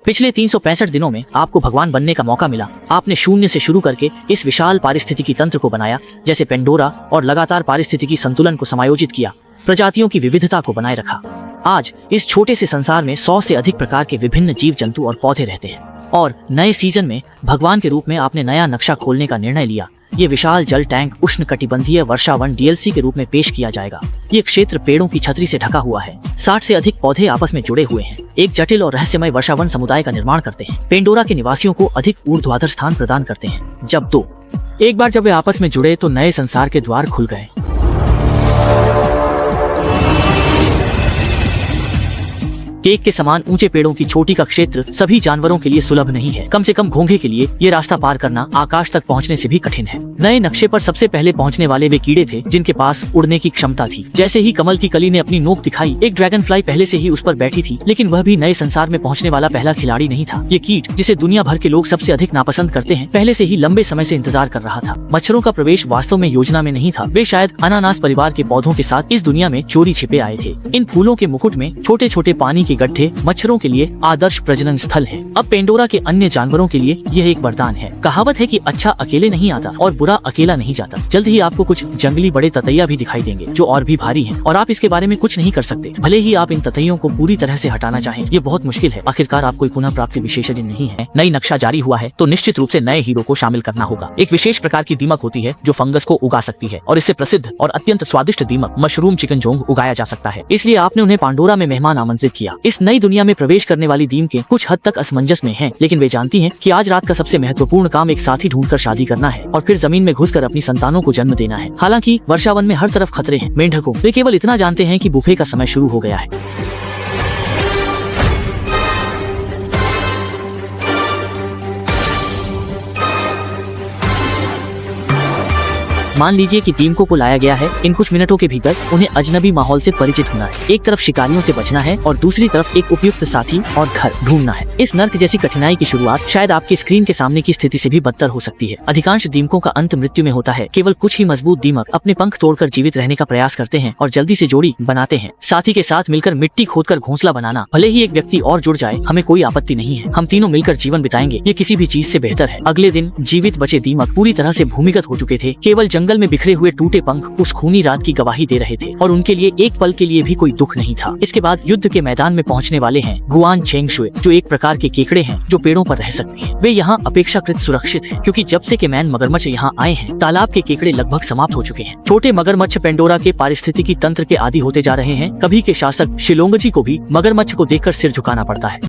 पिछले 365 दिनों में आपको भगवान बनने का मौका मिला। आपने शून्य से शुरू करके इस विशाल पारिस्थितिकी तंत्र को बनाया, जैसे पेंडोरा, और लगातार पारिस्थितिकी संतुलन को समायोजित किया, प्रजातियों की विविधता को बनाए रखा। आज इस छोटे से संसार में 100 से अधिक प्रकार के विभिन्न जीव जंतु और पौधे रहते हैं। और नए सीजन में भगवान के रूप में आपने नया नक्शा खोलने का निर्णय लिया। ये विशाल जल टैंक उष्णकटिबंधीय वर्षावन DLC के रूप में पेश किया जाएगा। ये क्षेत्र पेड़ों की छतरी से ढका हुआ है। 60 से अधिक पौधे आपस में जुड़े हुए हैं, एक जटिल और रहस्यमय वर्षावन समुदाय का निर्माण करते हैं। पेंडोरा के निवासियों को अधिक ऊर्ध्वाधर स्थान प्रदान करते हैं। एक बार जब वे आपस में जुड़े तो नए संसार के द्वार खुल गए। केक के समान ऊंचे पेड़ों की चोटी का क्षेत्र सभी जानवरों के लिए सुलभ नहीं है। कम से कम घोंघे के लिए ये रास्ता पार करना आकाश तक पहुंचने से भी कठिन है। नए नक्शे पर सबसे पहले पहुंचने वाले वे कीड़े थे जिनके पास उड़ने की क्षमता थी। जैसे ही कमल की कली ने अपनी नोक दिखाई, एक ड्रैगन फ्लाई पहले से ही उस पर बैठी थी, लेकिन वह भी नए संसार में पहुंचने वाला पहला खिलाड़ी नहीं था। ये कीट, जिसे दुनिया भर के लोग सबसे अधिक नापसंद करते हैं, पहले से ही लंबे समय से इंतजार कर रहा था। मच्छरों का प्रवेश वास्तव में योजना में नहीं था। वे शायद अनानास परिवार के पौधों के साथ इस दुनिया में चोरी छिपे आए थे। इन फूलों के मुकुट में छोटे छोटे पानी के गड्ढे मच्छरों के लिए आदर्श प्रजनन स्थल है। अब पेंडोरा के अन्य जानवरों के लिए यह एक वरदान है। कहावत है कि अच्छा अकेले नहीं आता और बुरा अकेला नहीं जाता। जल्द ही आपको कुछ जंगली बड़े ततैया भी दिखाई देंगे जो और भी भारी हैं, और आप इसके बारे में कुछ नहीं कर सकते। भले ही आप इन ततैयों को पूरी तरह से हटाना चाहें, ये बहुत मुश्किल है। आखिरकार आप कोई पुनः प्राप्ति विशेषज्ञ नहीं है। नई नक्शा जारी हुआ है तो निश्चित रूप से नए हीरो को शामिल करना होगा। एक विशेष प्रकार की दीमक होती है जो फंगस को उगा सकती है, और इससे प्रसिद्ध और अत्यंत स्वादिष्ट दीमक मशरूम चिकनजोंग उगाया जा सकता है। इसलिए आपने उन्हें पांडोरा में मेहमान आमंत्रित किया। इस नई दुनिया में प्रवेश करने वाली दीम के कुछ हद तक असमंजस में हैं, लेकिन वे जानती हैं कि आज रात का सबसे महत्वपूर्ण काम एक साथी ढूंढकर शादी करना है और फिर जमीन में घुसकर अपनी संतानों को जन्म देना है। हालांकि वर्षावन में हर तरफ खतरे हैं। मेंढकों, वे केवल इतना जानते हैं कि बुफे का समय शुरू हो गया है। मान लीजिए कि टीम को लाया गया है। इन कुछ मिनटों के भीतर उन्हें अजनबी माहौल से परिचित होना है। एक तरफ शिकारियों से बचना है और दूसरी तरफ एक उपयुक्त साथी और घर ढूंढना है। इस नर्क जैसी कठिनाई की शुरुआत शायद आपकी स्क्रीन के सामने की स्थिति से भी बदतर हो सकती है। अधिकांश दीमकों का अंत मृत्यु में होता है। केवल कुछ ही मजबूत दीमक अपने पंख तोड़कर जीवित रहने का प्रयास करते हैं और जल्दी से जोड़ी बनाते हैं। साथी के साथ मिलकर मिट्टी खोदकर घोंसला बनाना। भले ही एक व्यक्ति और जुड़ जाए, हमें कोई आपत्ति नहीं है। हम तीनों मिलकर जीवन बिताएंगे, ये किसी भी चीज से बेहतर है। अगले दिन जीवित बचे दीमक पूरी तरह से भूमिगत हो चुके थे। केवल जंगल में बिखरे हुए टूटे पंख उस खूनी रात की गवाही दे रहे थे, और उनके लिए एक पल के लिए भी कोई दुख नहीं था। इसके बाद युद्ध के मैदान में पहुंचने वाले हैं गुआन चेंगशुए, जो एक प्रकार के केकड़े हैं जो पेड़ों पर रह सकते हैं। वे यहाँ अपेक्षाकृत सुरक्षित हैं, क्योंकि जब से कैमैन मगरमच्छ यहाँ आए हैं, तालाब के केकड़े लगभग समाप्त हो चुके हैं। छोटे मगरमच्छ पेंडोरा के पारिस्थितिकी तंत्र के आदी होते जा रहे हैं। कभी के शासक शिलोंगजी को भी मगरमच्छ को देखकर सिर झुकाना पड़ता है।